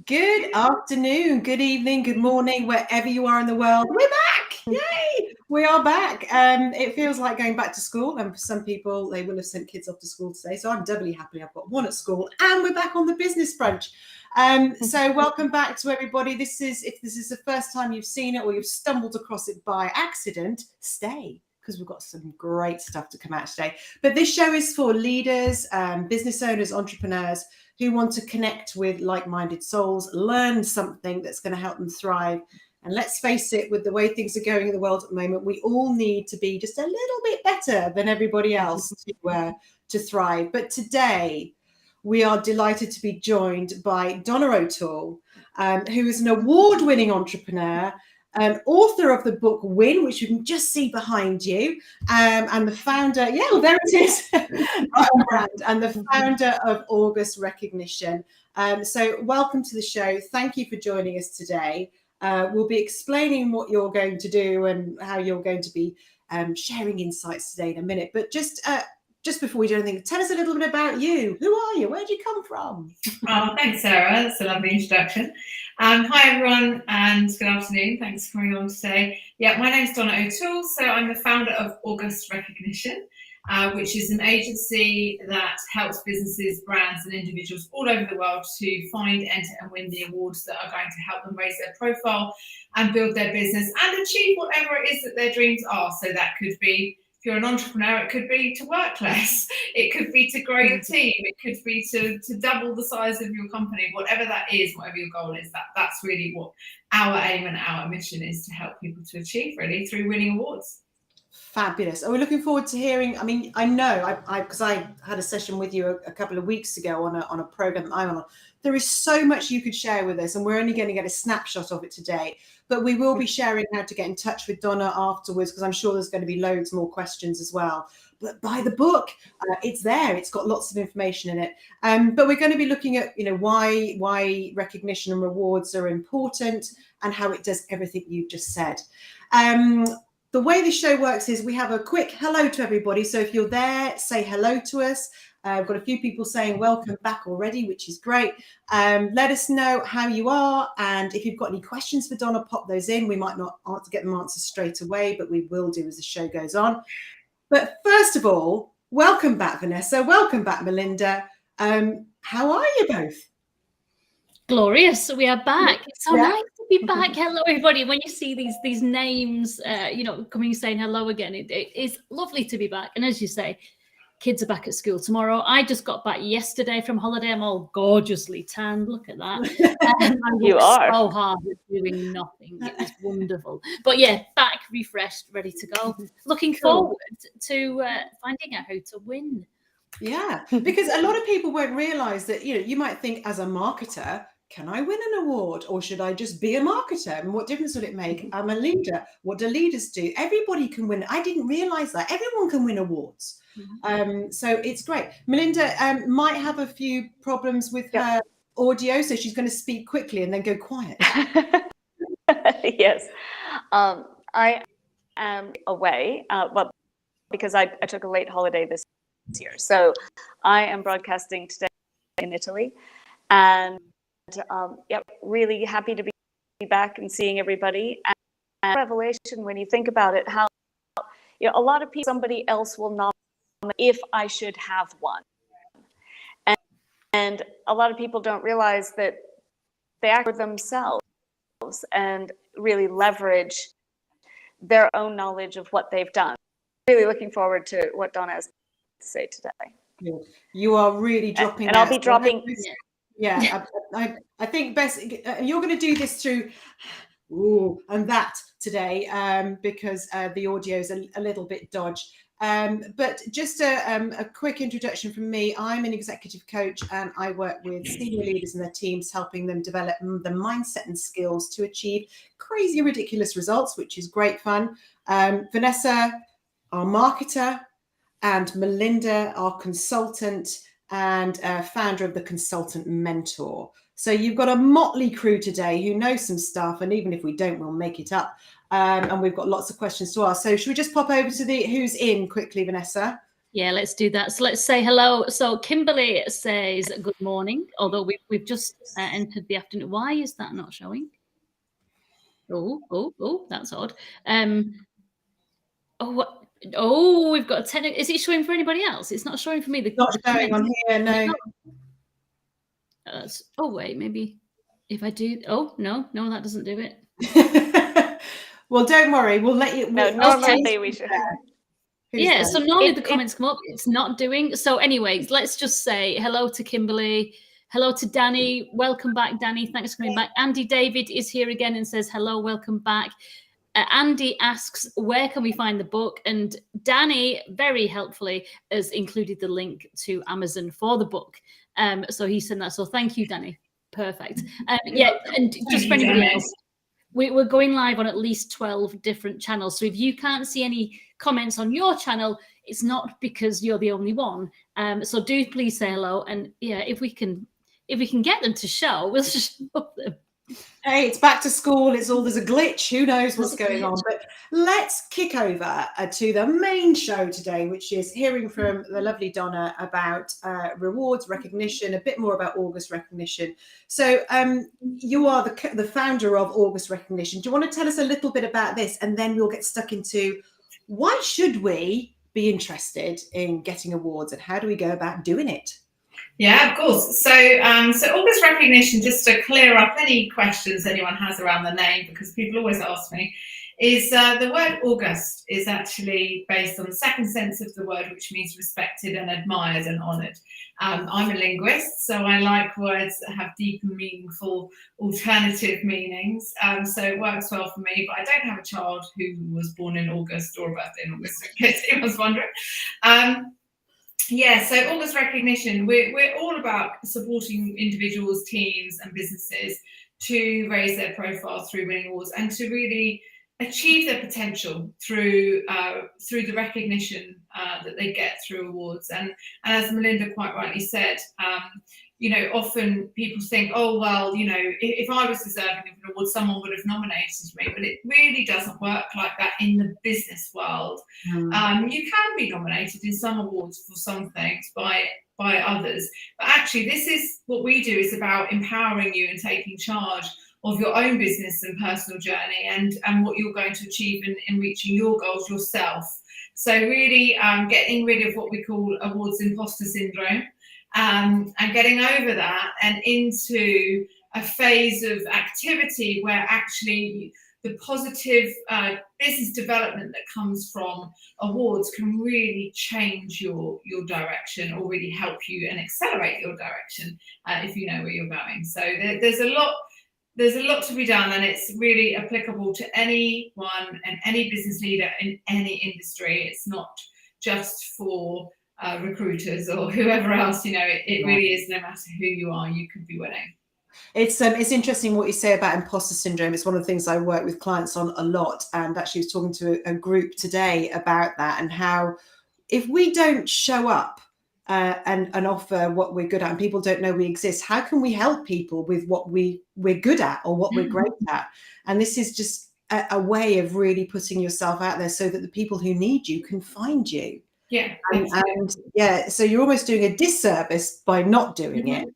Good afternoon, good evening, good morning, wherever you are in the world. We're back! Yay! We are back. It feels like going back to school, and for some people, they will have sent kids off to school today. So I'm doubly happy I've got one at school, and we're back on the Business Brunch. So welcome back to everybody. If this is the first time you've seen it or you've stumbled across it by accident, stay, because we've got some great stuff to come out today. But this show is for leaders, business owners, entrepreneurs who want to connect with like-minded souls, learn something that's going to help them thrive. And let's face it, with the way things are going in the world at the moment, we all need to be just a little bit better than everybody else to thrive. But today, we are delighted to be joined by Donna O'Toole, who is an award-winning entrepreneur, author of the book Win, which you can just see behind you, and the founder, there it is, and the founder of August Recognition. So welcome to the show. Thank you for joining us today. We'll be explaining what you're going to do and how you're going to be sharing insights today in a minute. But just before we do anything, tell us a little bit about you. Who are you? Where do you come from? Oh, thanks, Sarah. That's a lovely introduction. Hi, everyone, and good afternoon. Thanks for coming on today. Yeah, my name's Donna O'Toole. So I'm the founder of August Recognition, which is an agency that helps businesses, brands, and individuals all over the world to find, enter, and win the awards that are going to help them raise their profile and build their business and achieve whatever it is that their dreams are. So that could be, if you're an entrepreneur, it could be to work less, it could be to grow your team, it could be to double the size of your company, whatever that is, whatever your goal is, that's really what our aim and our mission is, to help people to achieve, really, through winning awards. Fabulous. We're looking forward to hearing. I mean, I know because I had a session with you a couple of weeks ago on a program that I'm on. There is so much you could share with us, and we're only going to get a snapshot of it today. But we will be sharing how to get in touch with Donna afterwards, because I'm sure there's going to be loads more questions as well. But buy the book. It's there. It's got lots of information in it. But we're going to be looking at, why recognition and rewards are important and how it does everything you've just said. The way the show works is we have a quick hello to everybody. So if you're there, say hello to us. I've got a few people saying welcome back already, which is great. Let us know how you are. And if you've got any questions for Donna, pop those in. We might not get them answered straight away, but we will do as the show goes on. But first of all, welcome back, Vanessa. Welcome back, Melinda. How are you both? Glorious. We are back. It's so nice to be back. Hello, everybody. When you see these names, coming saying hello again, it is lovely to be back. And as you say, kids are back at school tomorrow. I just got back yesterday from holiday. I'm all gorgeously tanned. Look at that. You are so hard at doing nothing. It was wonderful. But yeah, back, refreshed, ready to go. Looking forward to finding out how to win. Yeah, because a lot of people won't realize that, you might think, as a marketer, can I win an award, or should I just be a marketer? And what difference would it make? I'm a leader. What do leaders do? Everybody can win. I didn't realize that. Everyone can win awards. So it's great. Melinda might have a few problems with her audio, so she's going to speak quickly and then go quiet. Yes. I am away, because I took a late holiday this year. So I am broadcasting today in Italy, and really happy to be back and seeing everybody. And revelation, when you think about it, how a lot of people, somebody else will nominate if I should have one, and a lot of people don't realize that they act for themselves and really leverage their own knowledge of what they've done. Really looking forward to what Donna has to say today. Good. You are really dropping, and I'll be dropping. Yeah, I think best you're going to do this through and that today, because the audio is a little bit dodgy. But just a quick introduction from me. I'm an executive coach, and I work with senior leaders and their teams, helping them develop the mindset and skills to achieve crazy, ridiculous results, which is great fun. Vanessa, our marketer, and Melinda, our consultant and founder of the Consultant Mentor. So you've got a motley crew today who know some stuff, and even if we don't, we'll make it up. And we've got lots of questions to ask. So should we just pop over to the who's in quickly, Vanessa? Yeah, let's do that. So let's say hello. So Kimberly says good morning, although we've just entered the afternoon. Why is that not showing? Oh, that's odd. We've got a 10. Is it showing for anybody else? It's not showing for me. It's not showing on here, no. Oh, wait, maybe if I do. Oh, no, that doesn't do it. Well, don't worry. We'll let you. No, normally we should. Yeah, so normally the comments come up. It's not doing. So anyways, let's just say hello to Kimberly. Hello to Danny. Welcome back, Danny. Thanks for coming back. Andy David is here again and says hello, welcome back. Andy asks, where can we find the book? And Danny, very helpfully, has included the link to Amazon for the book. So he sent that. So thank you, Danny. Perfect. Yeah, and just for anybody else, we're going live on at least 12 different channels. So if you can't see any comments on your channel, it's not because you're the only one. So do please say hello. And yeah, if we can get them to show, we'll just show them. Hey, it's back to school. There's a glitch. Who knows what's going on? But let's kick over to the main show today, which is hearing from the lovely Donna about rewards, recognition, a bit more about August Recognition. So you are the founder of August Recognition. Do you want to tell us a little bit about this? And then we'll get stuck into why should we be interested in getting awards and how do we go about doing it? Yeah, of course. So August Recognition, just to clear up any questions anyone has around the name, because people always ask me, is the word August is actually based on the second sense of the word, which means respected and admired and honoured. I'm a linguist, so I like words that have deep and meaningful alternative meanings. So it works well for me, but I don't have a child who was born in August or a birthday in August, in case anyone's wondering. Yeah, so August Recognition, we're all about supporting individuals, teams and businesses to raise their profile through winning awards and to really achieve their potential through the recognition that they get through awards. And as Melinda quite rightly said, often people think, oh, well, if I was deserving of an award, someone would have nominated me. But it really doesn't work like that in the business world. You can be nominated in some awards for some things by others. But actually, this is what we do, is about empowering you and taking charge of your own business and personal journey and what you're going to achieve in reaching your goals yourself. So really getting rid of what we call awards imposter syndrome. And getting over that and into a phase of activity where actually the positive business development that comes from awards can really change your direction or really help you and accelerate your direction if you know where you're going. So there's a lot to be done, and it's really applicable to anyone and any business leader in any industry. It's not just for recruiters or whoever else, it really is, no matter who you are, you could be winning. It's interesting what you say about imposter syndrome. It's one of the things I work with clients on a lot, and actually was talking to a group today about that and how if we don't show up and offer what we're good at and people don't know we exist, how can we help people with what we're good at or what we're great at? And this is just a way of really putting yourself out there so that the people who need you can find you. Yeah, and yeah, so you're almost doing a disservice by not doing it.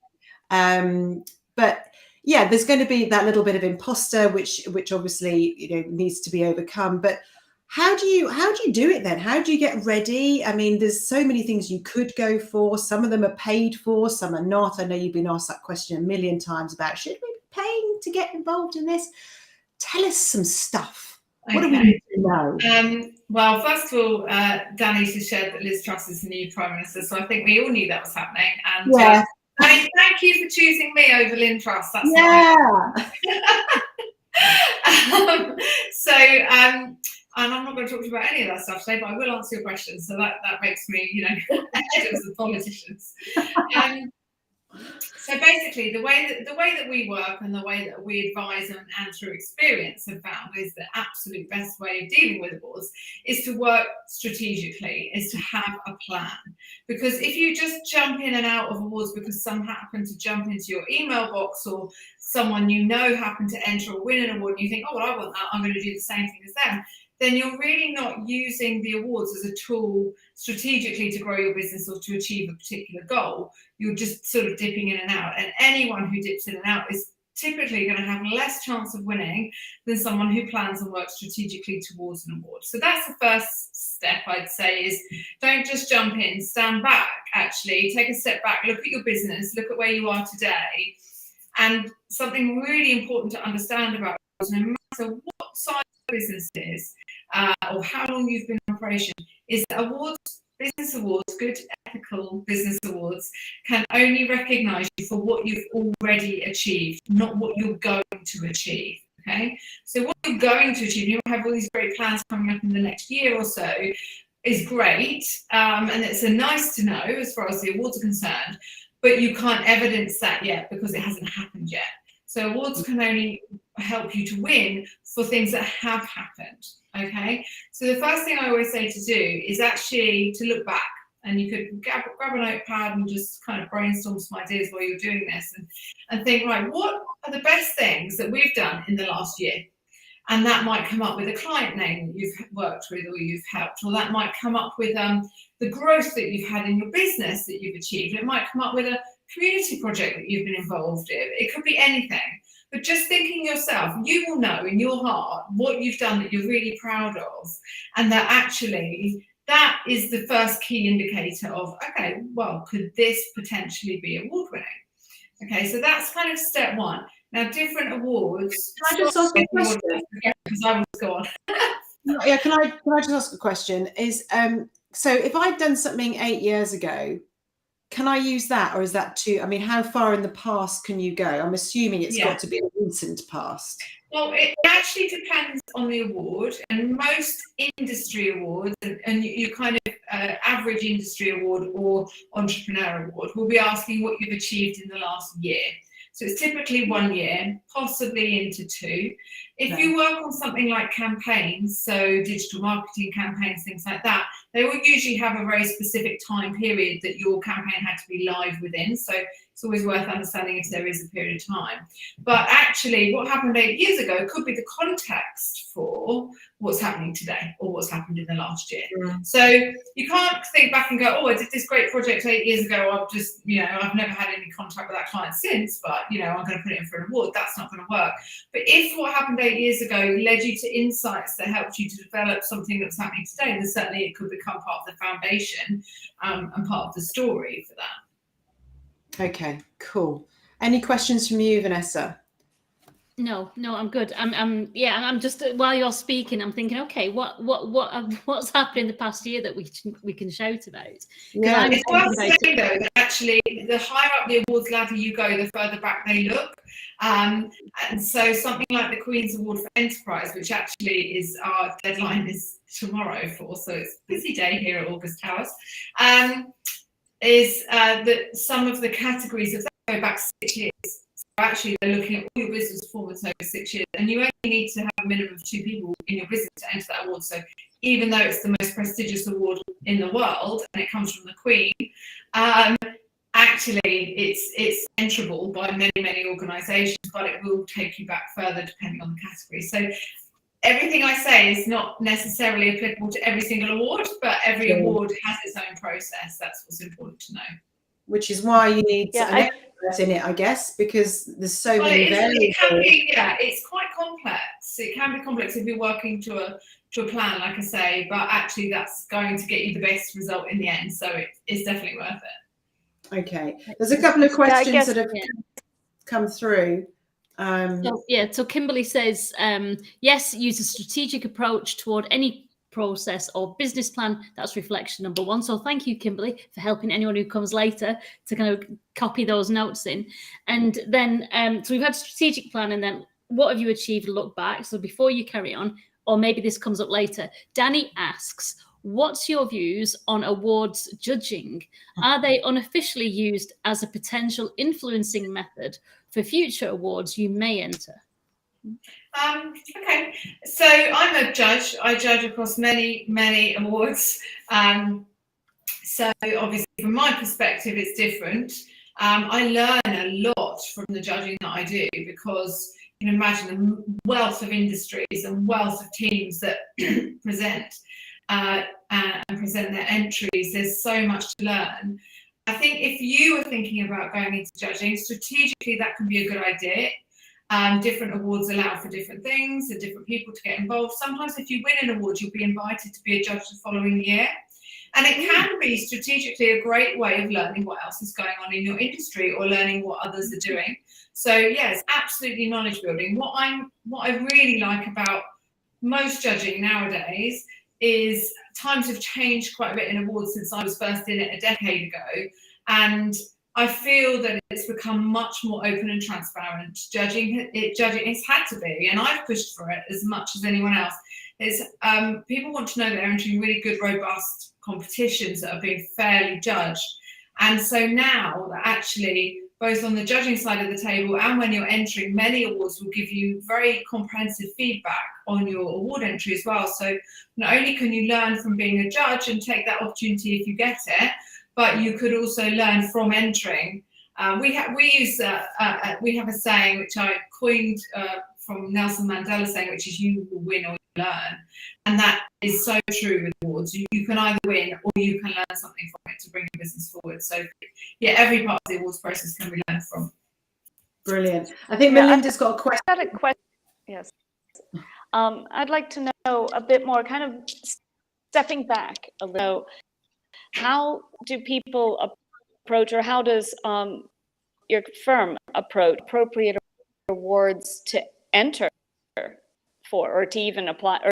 But yeah, there's going to be that little bit of imposter, which obviously needs to be overcome. But how do you do it then? How do you get ready? I mean, there's so many things you could go for. Some of them are paid for, some are not. I know you've been asked that question a million times about should we be paying to get involved in this? Tell us some stuff. What do we need to know? Well, first of all, Danny has shared that Liz Truss is the new Prime Minister, so I think we all knew that was happening. And yeah. Danny, thank you for choosing me over Lynn Truss. That's and I'm not going to talk to you about any of that stuff today, but I will answer your questions. So that makes me, ahead of the politicians. So basically, the way that we work and the way that we advise and through experience have found is the absolute best way of dealing with awards is to work strategically, is to have a plan. Because if you just jump in and out of awards because some happen to jump into your email box or someone happened to enter or win an award and you think, oh, well, I want that, I'm going to do the same thing as them, then you're really not using the awards as a tool strategically to grow your business or to achieve a particular goal. You're just sort of dipping in and out. And anyone who dips in and out is typically going to have less chance of winning than someone who plans and works strategically towards an award. So that's the first step, I'd say, is don't just jump in, stand back, actually, take a step back, look at your business, look at where you are today. And something really important to understand about awards, no matter what size of business it is, or how long you've been in operation, is that awards, business awards, good ethical business awards, can only recognise you for what you've already achieved, not what you're going to achieve. Okay, so what you're going to achieve, you have all these great plans coming up in the next year or so, is great, and it's a nice to know as far as the awards are concerned, but you can't evidence that yet because it hasn't happened yet. So awards can only help you to win for things that have happened. Okay, so the first thing I always say to do is actually to look back, and you could grab a notepad and just kind of brainstorm some ideas while you're doing this, and think, right, what are the best things that we've done in the last year? And that might come up with a client name that you've worked with or you've helped, or that might come up with the growth that you've had in your business that you've achieved. It might come up with a community project that you've been involved in. It could be anything. But just thinking yourself, you will know in your heart what you've done that you're really proud of, and that actually that is the first key indicator of, okay, well, could this potentially be award winning? Okay, so that's kind of step one. Now, different awards. Can I just ask a question? Because I was gone. Yeah, can I just ask a question? Is so if I'd done something 8 years ago, can I use that, or is that too? I mean, how far in the past can you go? I'm assuming it's got to be a recent past. Well, it actually depends on the award, and most industry awards, and your kind of average industry award or entrepreneur award, will be asking what you've achieved in the last year. So it's typically 1 year, possibly into 2. If you work on something like campaigns, so digital marketing campaigns, things like that, they will usually have a very specific time period that your campaign had to be live within. So it's always worth understanding if there is a period of time. But actually, what happened 8 years ago could be the context for what's happening today or what's happened in the last year. So you can't think back and go, oh, I did this great project 8 years ago. I've just, I've never had any contact with that client since, but, I'm going to put it in for an award. That's not going to work. But if what happened 8 years ago led you to insights that helped you to develop something that's happening today, then certainly it could become part of the foundation and part of the story for that. Okay, cool. Any questions from you, Vanessa? No, I'm good. I'm just, while you're speaking, I'm thinking, okay, what's happened in the past year that we can shout about? Yeah, it's worth saying though that actually the higher up the awards ladder you go, the further back they look. And so something like the Queen's Award for Enterprise, which actually is our deadline is tomorrow for, so it's a busy day here at August Towers, is that some of the categories of that go back 6 years. Actually, they're looking at all your business performance over 6 years, and you only need to have a minimum of 2 people in your business to enter that award. So even though it's the most prestigious award in the world and it comes from the Queen, actually it's enterable by many organisations, but it will take you back further depending on the category. So everything I say is not necessarily applicable to every single award, but every award has its own process. That's what's important to know. Which is why you need an expert in it, I guess, because there's so many variables. It's quite complex. It can be complex if you're working to a plan, like I say, but actually that's going to get you the best result in the end. So it's definitely worth it. Okay. There's a couple of questions that have come through. So Kimberly says, yes, use a strategic approach toward any process or business plan. That's reflection number 1. So thank you, Kimberly, for helping anyone who comes later to kind of copy those notes in. And then so we've had strategic plan, and then what have you achieved? Look back. So before you carry on, or maybe this comes up later, Danny asks, what's your views on awards judging? Are they unofficially used as a potential influencing method for future awards you may enter? Okay, so I'm a judge. I judge across many awards. So obviously from my perspective, it's different. I learn a lot from the judging that I do because can imagine the wealth of industries and wealth of teams that present and present their entries. There's so much to learn. I think if you were thinking about going into judging, strategically that can be a good idea. Different awards allow for different things and different people to get involved. Sometimes if you win an award, you'll be invited to be a judge the following year. And it can be strategically a great way of learning what else is going on in your industry or learning what others are doing. So yeah, it's absolutely knowledge building. What I really like about most judging nowadays is times have changed quite a bit in awards since I was first in it a decade ago. And I feel that it's become much more open and transparent. Judging it's had to be, and I've pushed for it as much as anyone else. People want to know that they're entering really good, robust competitions that are being fairly judged. And so now that actually, both on the judging side of the table and when you're entering, many awards will give you very comprehensive feedback on your award entry as well. So not only can you learn from being a judge and take that opportunity if you get it, but you could also learn from entering. We have a saying which I coined from Nelson Mandela saying, which is you will win or you learn. And that is so true with awards. You can either win or you can learn something from it to bring your business forward. So yeah, every part of the awards process can be learned from. Brilliant. I think Melinda's got a question. I got a question. Yes. I'd like to know a bit more, kind of stepping back a little. How do people approach, or how does your firm approach appropriate awards to enter for, or to even apply,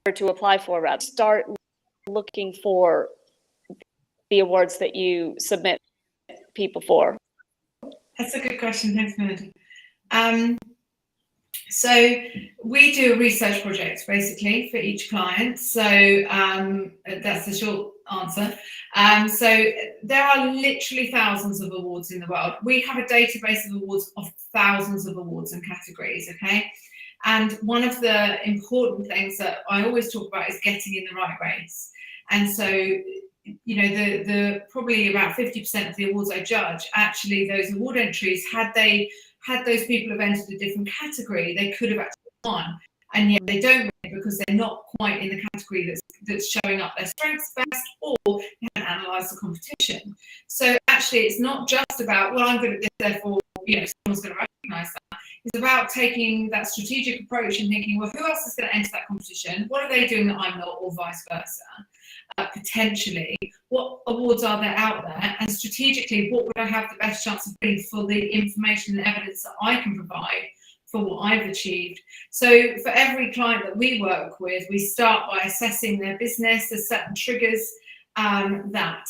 or to apply for, rather? Start looking for the awards that you submit people for. That's a good question. Thanks, Melinda. So we do a research project basically for each client. So that's the short answer. So there are literally thousands of awards in the world. We have a database of awards of thousands of awards and categories, okay? And one of the important things that I always talk about is getting in the right race. And so, you know, the probably about 50% of the awards I judge, actually those award entries, had those people have entered a different category, they could have actually won, and yet they don't win because they're not quite in the category that's showing up their strengths best, or they haven't analysed the competition. So actually, it's not just about, well, I'm good at this, therefore, you know, someone's going to recognise that. It's about taking that strategic approach and thinking, well, who else is going to enter that competition? What are they doing that I'm not, or vice versa? Potentially, what awards are there out there, and strategically, what would I have the best chance of winning for the information and evidence that I can provide for what I've achieved? So for every client that we work with, we start by assessing their business. There's certain triggers that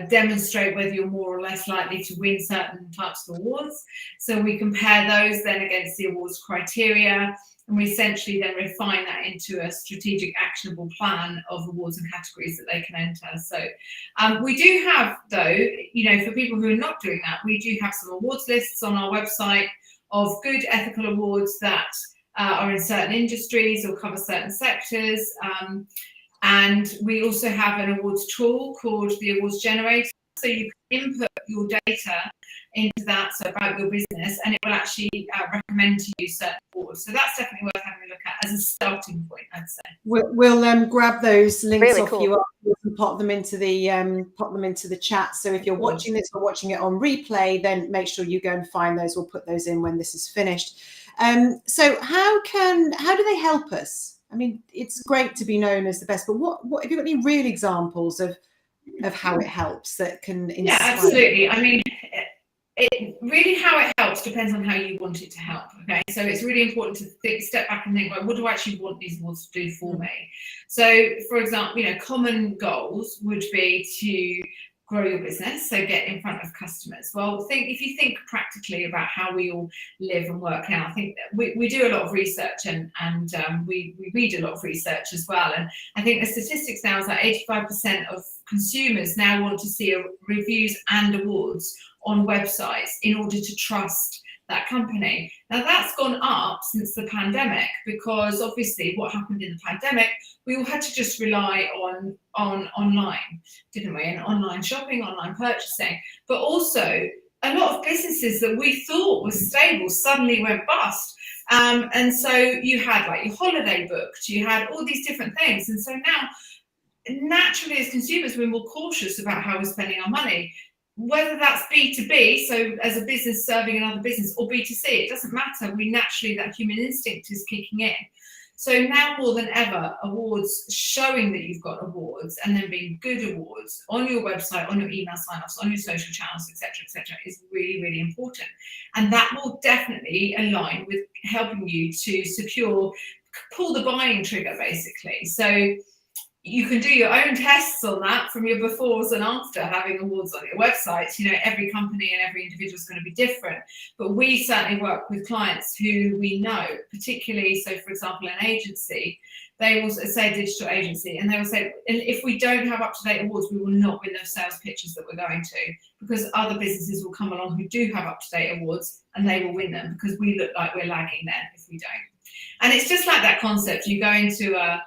demonstrate whether you're more or less likely to win certain types of awards. So we compare those then against the awards criteria, and we essentially then refine that into a strategic actionable plan of awards and categories that they can enter. So we do have, though, you know, for people who are not doing that, we do have some awards lists on our website of good ethical awards that are in certain industries or cover certain sectors. And we also have an awards tool called the Awards Generator. So you can input your data into that, so about your business, and it will actually recommend to you certain awards. So that's definitely worth having a look at as a starting point, I'd say. We'll grab those links Really off cool. you and pop them into the chat. So if you're watching this or watching it on replay, then make sure you go and find those. We'll put those in when this is finished. So how do they help us? I mean, it's great to be known as the best, but what have you got any real examples of how it helps that can inspire? Yeah, absolutely. I mean, it really, how it helps depends on how you want it to help. Okay, so it's really important to step back and think, well, what do I actually want these awards to do for me? So, for example, you know, common goals would be to grow your business, so get in front of customers. Well, if you think practically about how we all live and work now, I think that we do a lot of research and we read a lot of research as well. And I think the statistics now is that 85% of consumers now want to see reviews and awards on websites in order to trust that company. Now that's gone up since the pandemic, because obviously what happened in the pandemic, we all had to just rely on online, didn't we? And online shopping, online purchasing, but also a lot of businesses that we thought were stable suddenly went bust. And so you had like your holiday booked, you had all these different things. And so now, naturally, as consumers, we're more cautious about how we're spending our money. Whether that's B2B, so as a business serving another business, or B2C, it doesn't matter. We naturally, that human instinct is kicking in. So now more than ever, awards, showing that you've got awards and then being good awards on your website, on your email sign-offs, on your social channels, etc., is really, really important. And that will definitely align with helping you to secure, pull the buying trigger, basically. So you can do your own tests on that from your befores and after having awards on your website. You know, every company and every individual is going to be different, but we certainly work with clients who we know, particularly, so for example, an agency, they will say digital agency, and they will say, if we don't have up-to-date awards, we will not win those sales pitches that we're going to, because other businesses will come along who do have up-to-date awards and they will win them because we look like we're lagging then if we don't. And it's just like that concept. You go into a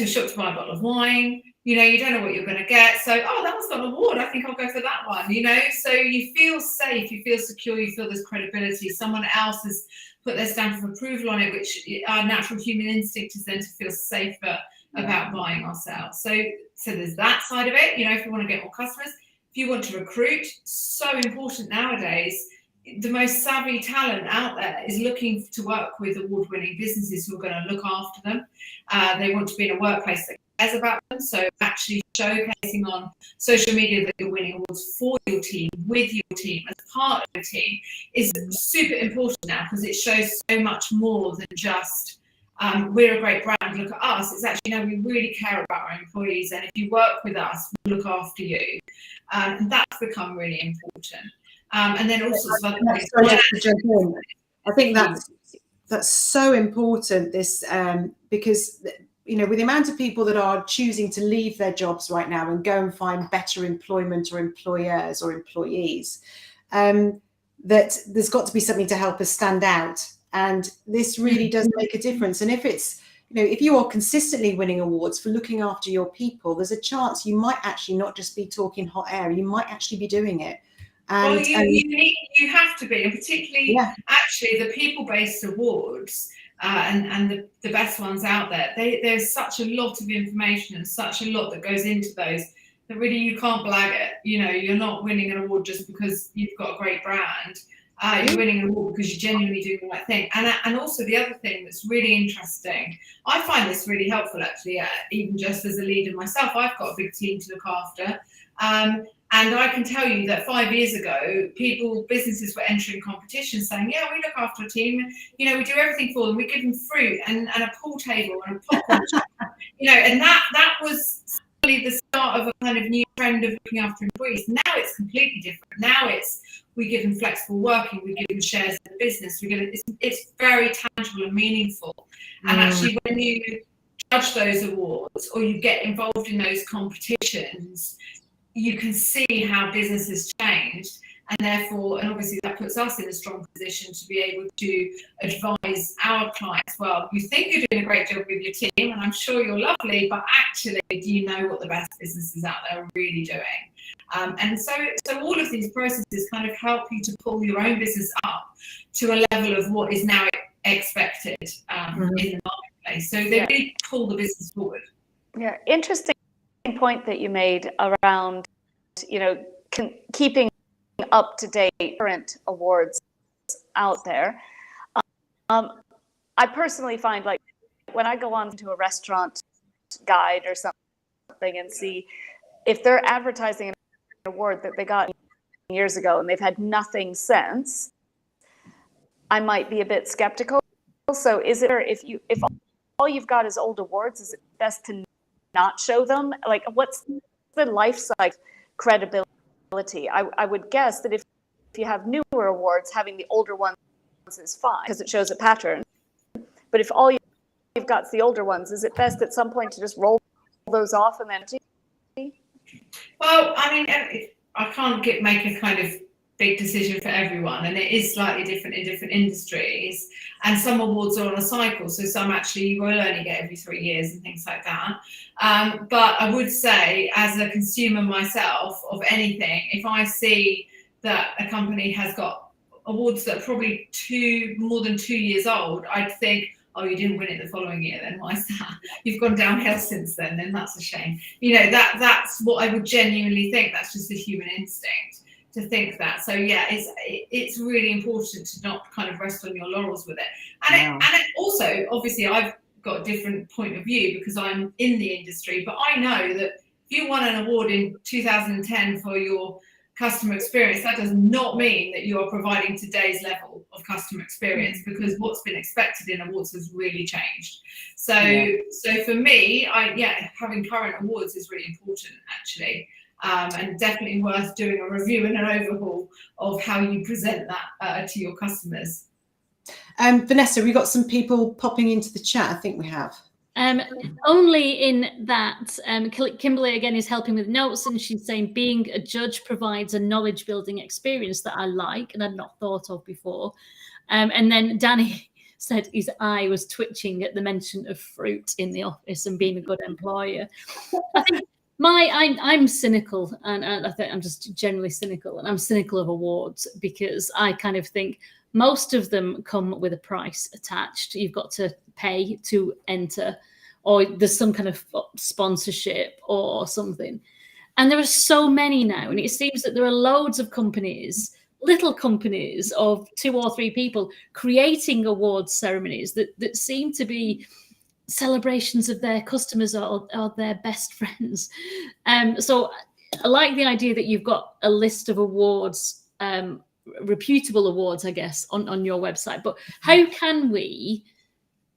shop to buy a bottle of wine, you know, you don't know what you're going to get. So, oh, that one's got an award, I think I'll go for that one, you know. So you feel safe, you feel secure, you feel there's credibility. Someone else has put their stamp of approval on it, which our natural human instinct is then to feel safer about buying ourselves. So there's that side of it, you know, if you want to get more customers. If you want to recruit, so important nowadays. The most savvy talent out there is looking to work with award-winning businesses who are going to look after them. They want to be in a workplace that cares about them. So actually showcasing on social media that you're winning awards for your team, with your team, as part of the team, is super important now, because it shows so much more than just we're a great brand, look at us. It's actually, you know, we really care about our employees, and if you work with us, we'll look after you. And that's become really important. And then also, I think that's so important. This because, you know, with the amount of people that are choosing to leave their jobs right now and go and find better employment or employers or employees, that there's got to be something to help us stand out. And this really does make a difference. And if it's, you know, if you are consistently winning awards for looking after your people, there's a chance you might actually not just be talking hot air. You might actually be doing it. And, well, you have to be, and particularly actually the people-based awards and the best ones out there. There's such a lot of information and such a lot that goes into those that really you can't blag it. You know, you're not winning an award just because you've got a great brand. You're winning an award because you're genuinely doing the right thing. And also the other thing that's really interesting, I find this really helpful actually, even just as a leader myself. I've got a big team to look after. And I can tell you that 5 years ago, businesses were entering competitions saying, yeah, we look after a team, you know, we do everything for them. We give them fruit and a pool table and a popcorn, you know, and that was really the start of a kind of new trend of looking after employees. Now it's completely different. Now we give them flexible working, we give them shares in the business, it's very tangible and meaningful. And actually when you judge those awards or you get involved in those competitions, you can see how business has changed, and therefore, and obviously that puts us in a strong position to be able to advise our clients, well, you think you're doing a great job with your team, and I'm sure you're lovely, but actually, do you know what the best businesses out there are really doing? And so all of these processes kind of help you to pull your own business up to a level of what is now expected in the marketplace. So they really pull the business forward. Yeah, interesting point that you made around, you know, keeping up to date current awards out there. I personally find, like, when I go on to a restaurant guide or something and see if they're advertising an award that they got years ago and they've had nothing since, I might be a bit skeptical. So is it, if all you've got is old awards, is it best to not show them? Like, what's the life cycle credibility? I would guess that if you have newer awards, having the older ones is fine because it shows a pattern. But if all you've got is the older ones, is it best at some point to just roll those off and then? Well, I mean, I can't make a kind of big decision for everyone, and it is slightly different in different industries, and some awards are on a cycle, so some actually you will only get every 3 years and things like that. But I would say, as a consumer myself of anything, if I see that a company has got awards that are probably more than 2 years old, I'd think, oh, you didn't win it the following year, then why is that? You've gone downhill since then that's a shame. That's what I would genuinely think. That's just a human instinct to think that. So yeah, it's really important to not kind of rest on your laurels with it. And it also, obviously, I've got a different point of view because I'm in the industry, but I know that if you won an award in 2010 for your customer experience, that does not mean that you are providing today's level of customer experience, because what's been expected in awards has really changed. So for me, having current awards is really important, actually, and definitely worth doing a review and an overhaul of how you present that to your customers. Vanessa, we got some people popping into the chat. I think we have. Only in that Kimberly again is helping with notes, and she's saying being a judge provides a knowledge building experience that I like and I'd not thought of before. And then Danny said his eye was twitching at the mention of fruit in the office and being a good employer. I think I'm cynical, and I think I'm just generally cynical, and I'm cynical of awards because I kind of think most of them come with a price attached. You've got to pay to enter, or there's some kind of sponsorship or something. And there are so many now, and it seems that there are loads of companies, little companies of 2 or 3 people creating awards ceremonies that seem to be celebrations of their customers or their best friends. So I like the idea that you've got a list of awards, reputable awards, I guess, on your website. But how can we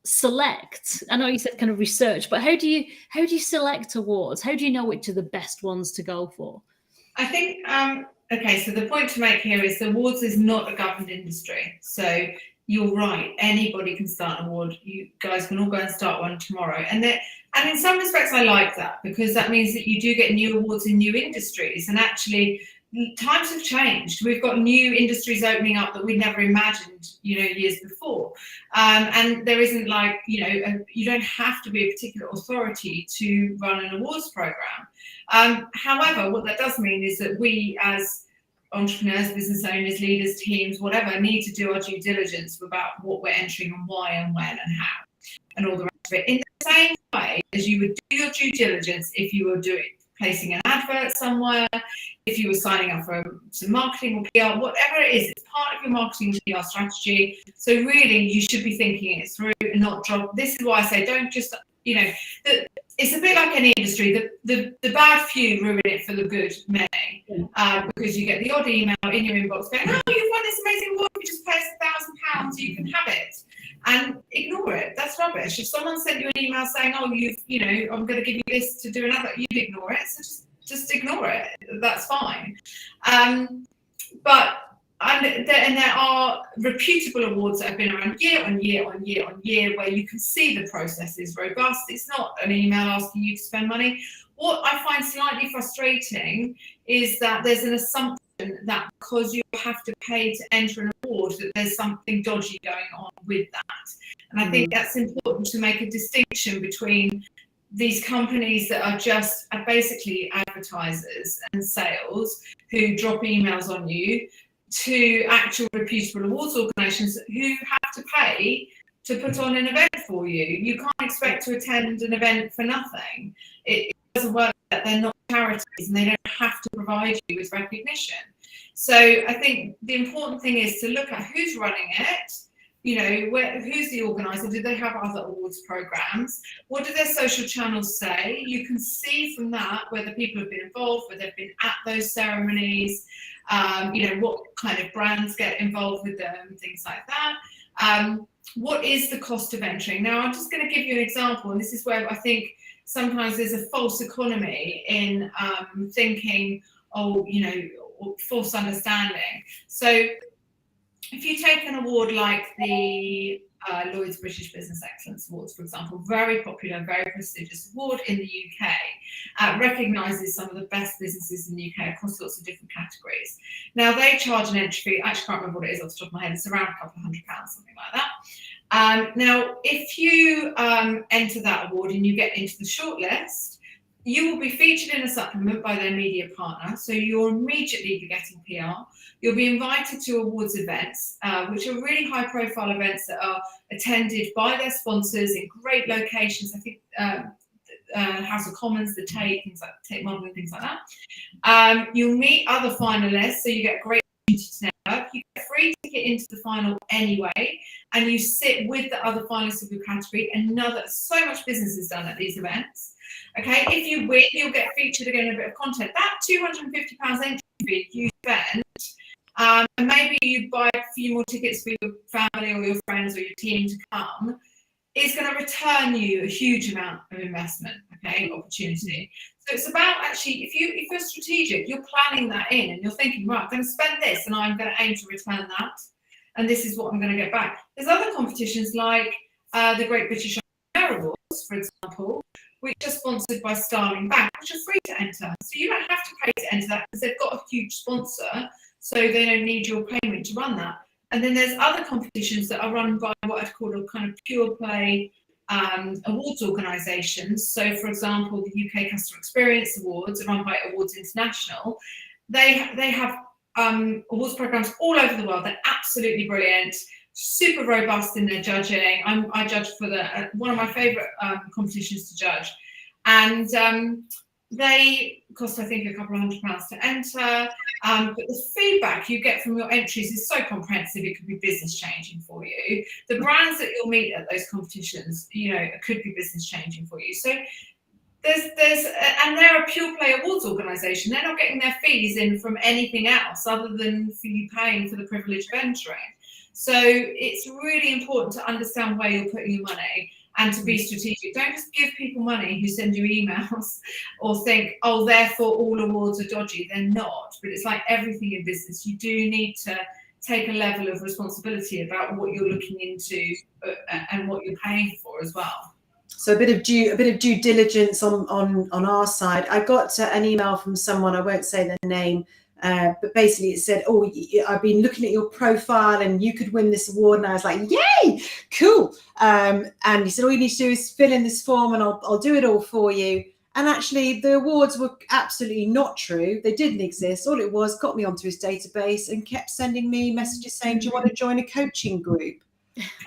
select? I know you said kind of research, but how do you select awards? How do you know which are the best ones to go for? I think so the point to make here is the awards is not a governed industry. So you're right, anybody can start an award. You guys can all go and start one tomorrow. And in some respects I like that, because that means that you do get new awards in new industries. And actually times have changed. We've got new industries opening up that we never imagined, years before. And there isn't you don't have to be a particular authority to run an awards program. However, what that does mean is that we as entrepreneurs, business owners, leaders, teams, whatever, need to do our due diligence about what we're entering and why and when and how and all the rest of it. In the same way as you would do your due diligence if you were placing an advert somewhere, if you were signing up for some marketing or PR, whatever it is, it's part of your marketing and PR strategy. So really, you should be thinking it through and not drop. This is why I say don't just, it's a bit like any industry. The bad few ruin it for the good many, because you get the odd email in your inbox going, oh, you've won this amazing award, you just pay us £1,000, you can have it. And ignore it. That's rubbish. If someone sent you an email saying, oh, I'm going to give you this to do another, you'd ignore it. So just ignore it. That's fine. But there are reputable awards that have been around year on year on year on year, where you can see the process is robust. It's not an email asking you to spend money. What I find slightly frustrating is that there's an assumption that because you have to pay to enter an award, that there's something dodgy going on with that. And I think that's important to make a distinction between these companies that are just basically advertisers and sales who drop emails on you, to actual reputable awards organisations who have to pay to put on an event for you. You can't expect to attend an event for nothing. It doesn't work that they're not charities and they don't have to provide you with recognition. So I think the important thing is to look at who's running it, who's the organizer, do they have other awards programs, what do their social channels say? You can see from that whether people have been involved, whether they've been at those ceremonies, what kind of brands get involved with them, things like that. What is the cost of entering? Now, I'm just going to give you an example, and this is where I think sometimes there's a false economy in thinking, false understanding. So if you take an award like the Lloyd's British Business Excellence Awards, for example, very popular, very prestigious award in the UK, recognises some of the best businesses in the UK across lots of different categories. Now, they charge an entry fee, I actually can't remember what it is off the top of my head, it's around a couple of £100, something like that. Now, if you enter that award and you get into the shortlist, you will be featured in a supplement by their media partner, so you'll immediately be getting PR. You'll be invited to awards events, which are really high-profile events that are attended by their sponsors in great locations. I think House of Commons, the Tate, things like Tate Modern, and things like that. You'll meet other finalists, so you get great opportunity to network. You get a free ticket into the final anyway, and you sit with the other finalists of your category and know that so much business is done at these events. Okay, if you win, you'll get featured again in a bit of content. That £250 entry fee you spend, and maybe you buy a few more tickets for your family or your friends or your team to come, is going to return you a huge amount of investment, okay, opportunity. So it's about actually, if you're strategic, you're planning that in and you're thinking, right, I'm going to spend this and I'm going to aim to return that, and this is what I'm going to get back. There's other competitions like the Great British Entrepreneur Awards, for example, which are sponsored by Starling Bank, which are free to enter. So you don't have to pay to enter that because they've got a huge sponsor, so they don't need your payment to run that. And then there's other competitions that are run by what I'd call a kind of pure play awards organisations. So, for example, the UK Customer Experience Awards are run by Awards International. They have awards programmes all over the world. They're absolutely brilliant, super robust in their judging. I judge for one of my favourite competitions to judge, and they cost, I think, a couple of £100 to enter. But the feedback you get from your entries is so comprehensive; it could be business changing for you. The brands that you'll meet at those competitions, could be business changing for you. So and they're a pure play awards organisation. They're not getting their fees in from anything else other than for you paying for the privilege of entering. So it's really important to understand where you're putting your money and to be strategic. Don't just give people money who send you emails or think, oh, therefore all awards are dodgy. They're not. But it's like everything in business. You do need to take a level of responsibility about what you're looking into and what you're paying for as well. So a bit of due diligence on our side. I got an email from someone, I won't say their name, but basically it said, oh, I've been looking at your profile and you could win this award. And I was like, yay, cool. And he said, all you need to do is fill in this form and I'll do it all for you. And actually the awards were absolutely not true. They didn't exist. All it was, got me onto his database and kept sending me messages saying, do you want to join a coaching group?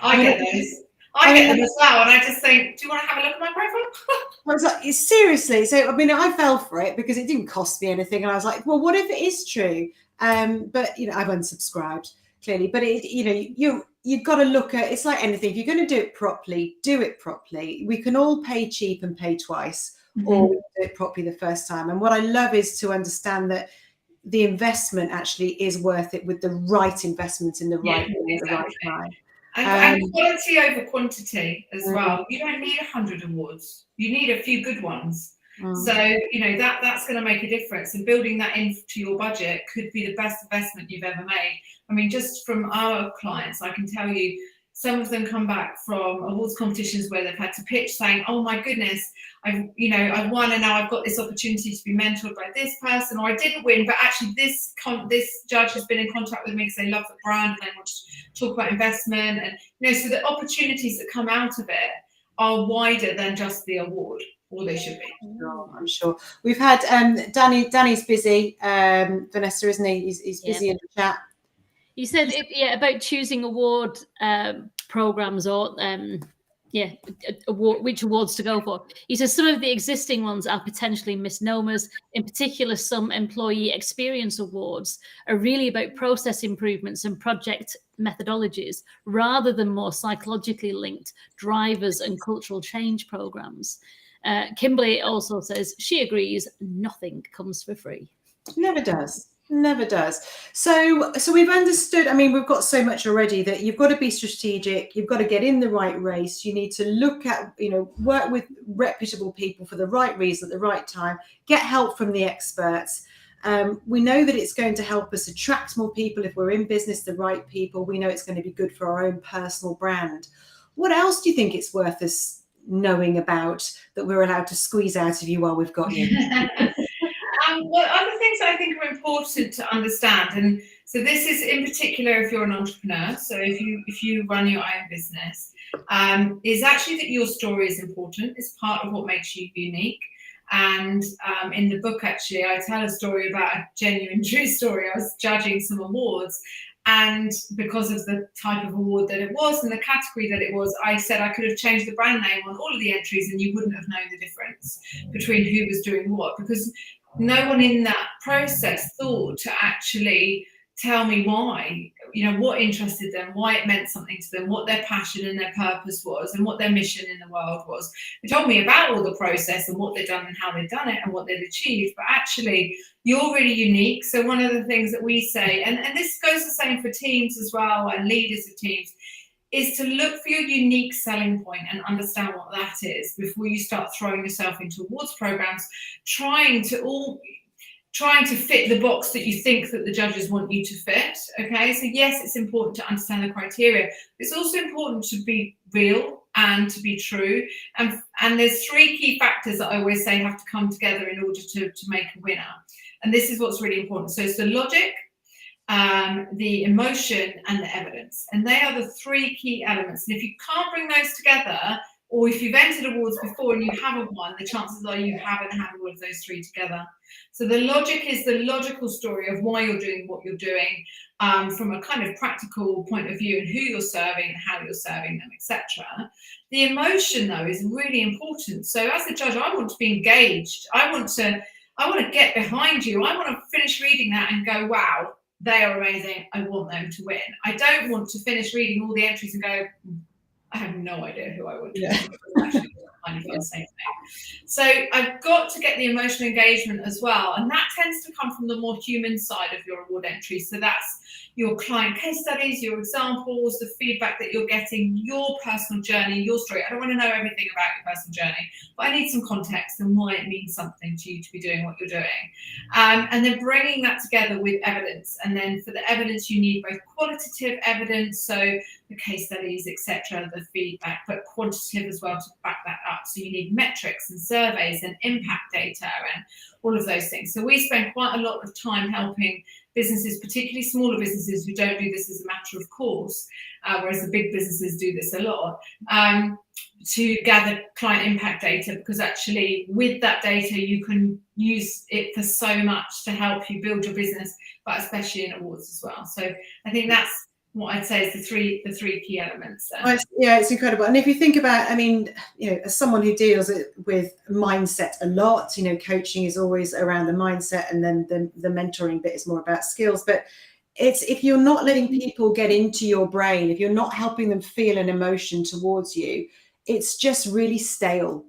I get those. I get them as well, and I just think, do you want to have a look at my profile? I was like, seriously? So, I mean, I fell for it because it didn't cost me anything. And I was like, well, what if it is true? But, I've unsubscribed, clearly. But, you've got to look at, it's like anything. If you're going to do it properly, do it properly. We can all pay cheap and pay twice, or do it properly the first time. And what I love is to understand that the investment actually is worth it with the right investment in the right way, the right time. And quality over quantity as well. You don't need 100 awards. You need a few good ones. So, that's going to make a difference. And building that into your budget could be the best investment you've ever made. I mean, just from our clients, I can tell you, some of them come back from awards competitions where they've had to pitch saying, oh my goodness, I've won and now I've got this opportunity to be mentored by this person, or I didn't win, but actually this judge has been in contact with me because they love the brand and they want to talk about investment. And, so the opportunities that come out of it are wider than just the award, or they should be. Oh, I'm sure. We've had Danny's busy, Vanessa, isn't he? He's busy in the chat. You said about choosing award programs or which awards to go for. He says some of the existing ones are potentially misnomers. In particular, some employee experience awards are really about process improvements and project methodologies rather than more psychologically linked drivers and cultural change programs. Kimberly also says she agrees nothing comes for free. Never does. Never does. So we've understood, I mean, we've got so much already that you've got to be strategic. You've got to get in the right race. You need to look at, work with reputable people for the right reason at the right time, get help from the experts. We know that it's going to help us attract more people if we're in business, the right people. We know it's going to be good for our own personal brand. What else do you think it's worth us knowing about that we're allowed to squeeze out of you while we've got you? Well, other things I think are important to understand, and so this is in particular if you're an entrepreneur, so if you run your own business, is actually that your story is important. It's part of what makes you unique. And in the book, actually, I tell a story about a genuine true story. I was judging some awards, and because of the type of award that it was and the category that it was, I said I could have changed the brand name on all of the entries and you wouldn't have known the difference between who was doing what, because no one in that process thought to actually tell me why, what interested them, why it meant something to them, what their passion and their purpose was, and what their mission in the world was. They told me about all the process and what they'd done and how they'd done it and what they'd achieved, but actually you're really unique. So one of the things that we say, and this goes the same for teams as well and leaders of teams, is to look for your unique selling point and understand what that is before you start throwing yourself into awards programs, trying to fit the box that you think that the judges want you to fit. Okay, so yes, it's important to understand the criteria. It's also important to be real and to be true. And there's 3 key factors that I always say have to come together in order to make a winner. And this is what's really important. So it's the logic, the emotion, and the evidence. And they are the 3 key elements. And if you can't bring those together, or if you've entered awards before and you haven't won, the chances are you haven't had all of those 3 together. So the logic is the logical story of why you're doing what you're doing, from a kind of practical point of view, and who you're serving and how you're serving them, etc. The emotion, though, is really important. So as a judge, I want to be engaged. I want to get behind you. I want to finish reading that and go, wow, they are amazing. I want them to win. I don't want to finish reading all the entries and go, I have no idea who I would do. Kind of the same thing. So I've got to get the emotional engagement as well, and that tends to come from the more human side of your award entries. So that's your client case studies, your examples, the feedback that you're getting, your personal journey, your story. I don't want to know everything about your personal journey, but I need some context and why it means something to you to be doing what you're doing. And then bringing that together with evidence. And then for the evidence, you need both qualitative evidence, so the case studies, etc., the feedback, but quantitative as well to back that up. So you need metrics and surveys and impact data and all of those things. So we spend quite a lot of time helping businesses, particularly smaller businesses who don't do this as a matter of course, whereas the big businesses do this a lot, to gather client impact data, because actually with that data you can use it for so much to help you build your business, but especially in awards as well. So I think that's what I'd say is the three key elements there. Yeah, it's incredible. And if you think about, as someone who deals with mindset a lot, coaching is always around the mindset, and then the mentoring bit is more about skills. But it's, if you're not letting people get into your brain, if you're not helping them feel an emotion towards you, it's just really stale.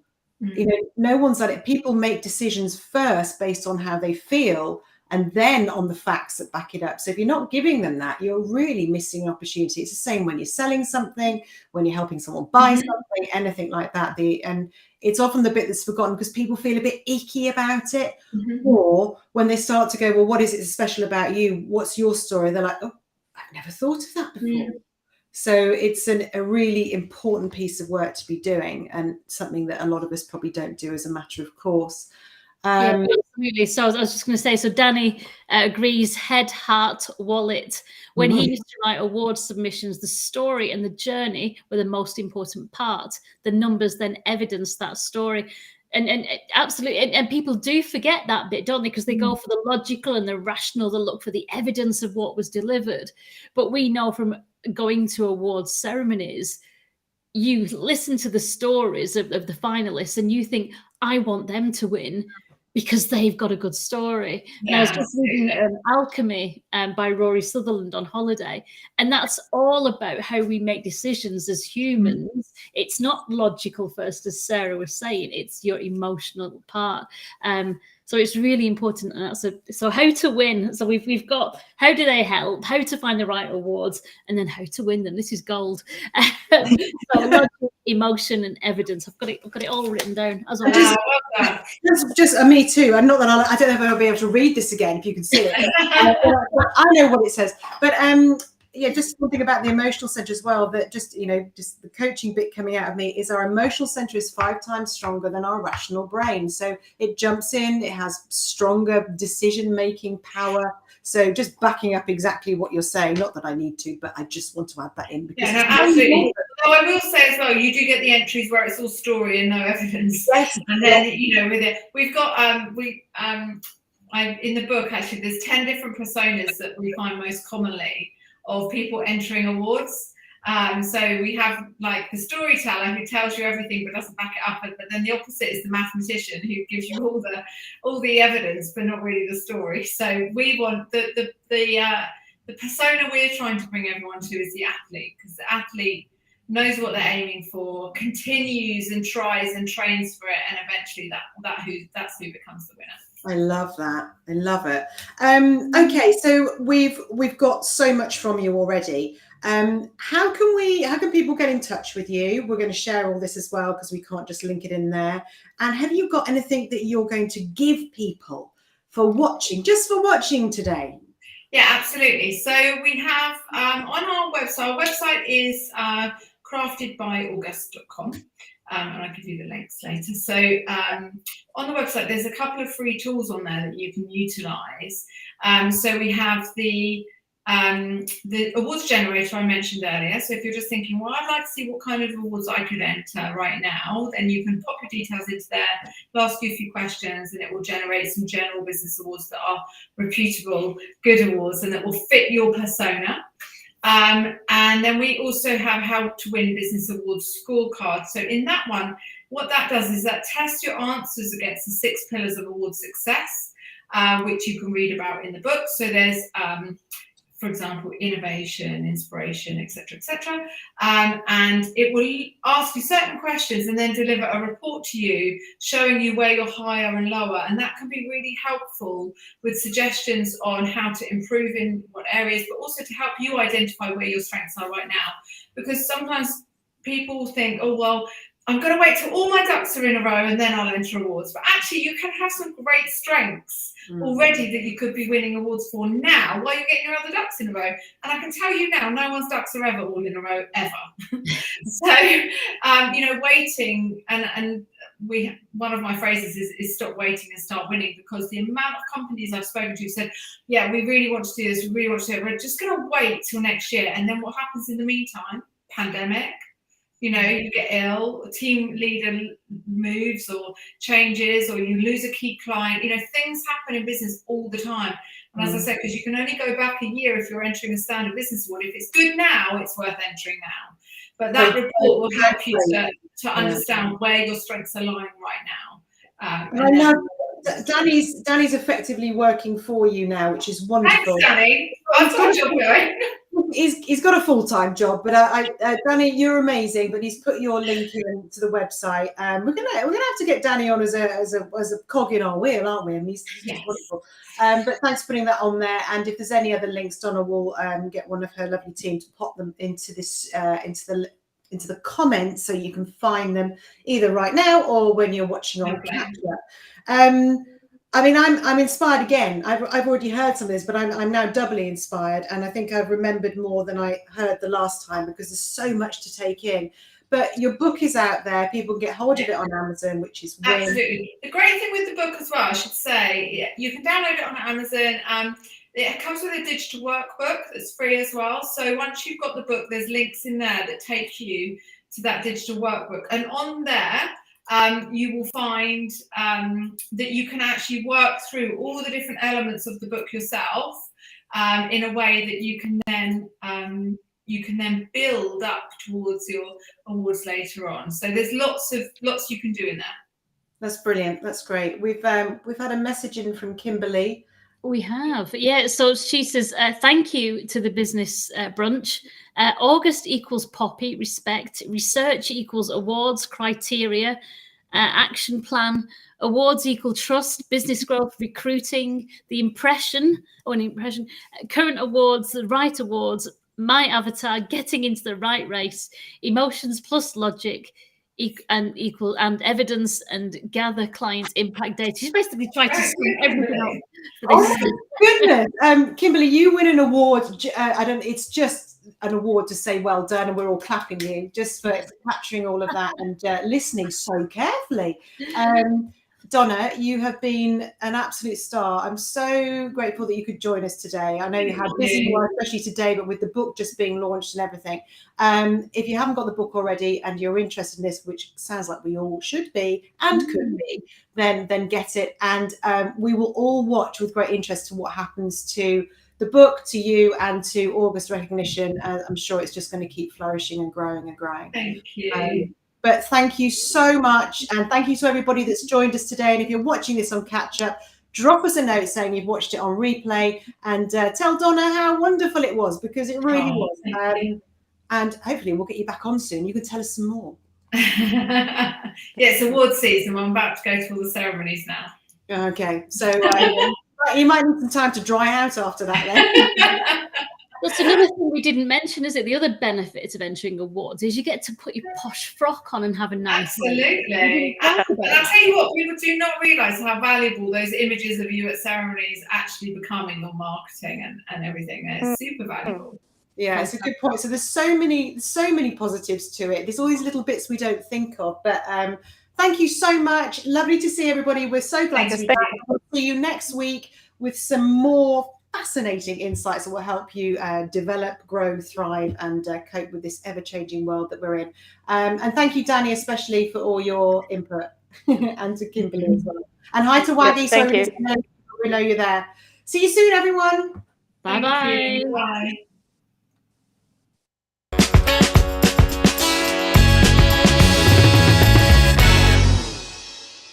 No one's at it. People make decisions first based on how they feel, and then on the facts that back it up. So if you're not giving them that, you're really missing an opportunity. It's the same when you're selling something, when you're helping someone buy something, anything like that. And it's often the bit that's forgotten because people feel a bit icky about it. Or when they start to go, well, what is it special about you? What's your story? They're like, oh, I've never thought of that before. So it's a really important piece of work to be doing, and something that a lot of us probably don't do as a matter of course. Yeah, absolutely. So I was just going to say, so Danny agrees, head, heart, wallet. When he used to write award submissions, the story and the journey were the most important part. The numbers then evidence that story. And absolutely, and people do forget that bit, don't they? Because they go for the logical and the rational, they look for the evidence of what was delivered. But we know from going to awards ceremonies, you listen to the stories of the finalists and you think, I want them to win because they've got a good story. And I was just reading Alchemy by Rory Sutherland on holiday, and that's all about how we make decisions as humans. It's not logical first, as Sarah was saying, it's your emotional part. So it's really important. And so how to win. So we've got how do they help, how to find the right awards, and then how to win them. This is gold. So logic, emotion, and evidence. I've got it all written down. As always. Just me too. And not that I don't know if I'll be able to read this again if you can see it. I know what it says. But just one thing about the emotional center as well, that just the coaching bit coming out of me is our emotional center is 5 times stronger than our rational brain. So it jumps in, it has stronger decision-making power. So just backing up exactly what you're saying, not that I need to, but I just want to add that in. Because absolutely. Oh, I will say as well, you do get the entries where it's all story and no evidence. Yes. And then, you know, with it, we've got, in the book, actually, there's 10 different personas that we find most commonly of people entering awards. So we have like the storyteller who tells you everything but doesn't back it up, but then the opposite is the mathematician who gives you all the evidence but not really the story. So we want the persona we're trying to bring everyone to is the athlete, because the athlete knows what they're aiming for, continues and tries and trains for it, and eventually that's who becomes the winner. I love that. I love it. Okay, so we've got so much from you already. How can people get in touch with you? We're going to share all this as well because we can't just link it in there. And have you got anything that you're going to give people for watching, just for watching today? Yeah, absolutely. So we have on our website is craftedbyaugust.com. And I'll give you the links later. So on the website, there's a couple of free tools on there that you can utilize. So we have the awards generator I mentioned earlier. So if you're just thinking, well, I'd like to see what kind of awards I could enter right now, then you can pop your details into there, it'll ask you a few questions, and it will generate some general business awards that are reputable, good awards, and that will fit your persona. And then we also have how to win business awards scorecard. So in that one, what that does is that tests your answers against the 6 pillars of award success, which you can read about in the book. So there's, for example, innovation, inspiration, etc., etc. And it will ask you certain questions and then deliver a report to you showing you where you're higher and lower. And that can be really helpful with suggestions on how to improve in what areas, but also to help you identify where your strengths are right now. Because sometimes people think, oh, well, I'm going to wait till all my ducks are in a row and then I'll enter awards. But actually, you can have some great strengths already that you could be winning awards for now while you're getting your other ducks in a row. And I can tell you now, no one's ducks are ever all in a row, ever. So, waiting, and one of my phrases is stop waiting and start winning, because the amount of companies I've spoken to said, yeah, we really want to do this, we really want to do it, we're just going to wait till next year. And then what happens in the meantime? Pandemic. You know, you get ill, a team leader moves or changes, or you lose a key client. You know, things happen in business all the time. And as I said, because you can only go back a year if you're entering a standard business award. If it's good now, it's worth entering now. But that report will help you to understand where your strengths are lying right now. I know Danny's effectively working for you now, which is wonderful. Thanks, Danny. I've got a job going. He's got a full-time job, but Danny, you're amazing. But he's put your link in to the website. We're gonna have to get Danny on as a cog in our wheel, aren't we? And he's just wonderful. But thanks for putting that on there. And if there's any other links, Donna will get one of her lovely team to pop them into this into the comments, so you can find them either right now or when you're watching on capture. I mean, I'm inspired again. I've already heard some of this, but I'm now doubly inspired, and I think I've remembered more than I heard the last time, because there's so much to take in. But your book is out there; people can get hold of it on Amazon, which is absolutely the great thing with the book as well. I should say, you can download it on Amazon. It comes with a digital workbook that's free as well. So once you've got the book, there's links in there that take you to that digital workbook, and on there. You will find that you can actually work through all the different elements of the book yourself in a way that you can then build up towards your awards later on. So there's lots you can do in there. That's brilliant. That's great. We've had a message in from Kimberly. We have, yeah. So she says, thank you to the Business Brunch. August equals poppy, respect. Research equals awards, criteria, action plan. Awards equal trust, business growth, recruiting, the impression, current awards, the right awards, my avatar, getting into the right race, emotions plus logic, and evidence, and gather client impact data. She's basically trying to sum everything up. Oh my goodness, Kimberly, you win an award. It's just an award to say well done, and we're all clapping you just for capturing all of that and listening so carefully. Donna, you have been an absolute star. I'm so grateful that you could join us today. I know you had busy work, especially today, but with the book just being launched and everything. If you haven't got the book already and you're interested in this, which sounds like we all should be and could be, then get it. And we will all watch with great interest to what happens to the book, to you, and to August Recognition. I'm sure it's just going to keep flourishing and growing and growing. Thank you. But thank you so much. And thank you to everybody that's joined us today. And if you're watching this on catch up, drop us a note saying you've watched it on replay, and tell Donna how wonderful it was, because it really was. And hopefully we'll get you back on soon. You can tell us some more. Yeah, it's award season. I'm about to go to all the ceremonies now. Okay. So you might need some time to dry out after that then. That's another thing we didn't mention, is it? The other benefit of entering awards is you get to put your posh frock on and have a nice Absolutely. And I'll tell you what, people do not realise how valuable those images of you at ceremonies actually become in your marketing and everything. It's super valuable. Yeah, it's a good point. So there's so many positives to it. There's all these little bits we don't think of. But thank you so much. Lovely to see everybody. We're so glad to be back. We'll see you next week with some more fascinating insights that will help you develop, grow, thrive, and cope with this ever-changing world that we're in. And thank you, Danny, especially for all your input, and to Kimberly as well. And hi to Waggy. Thank you. We know you're there. See you soon, everyone. Bye-bye. Bye.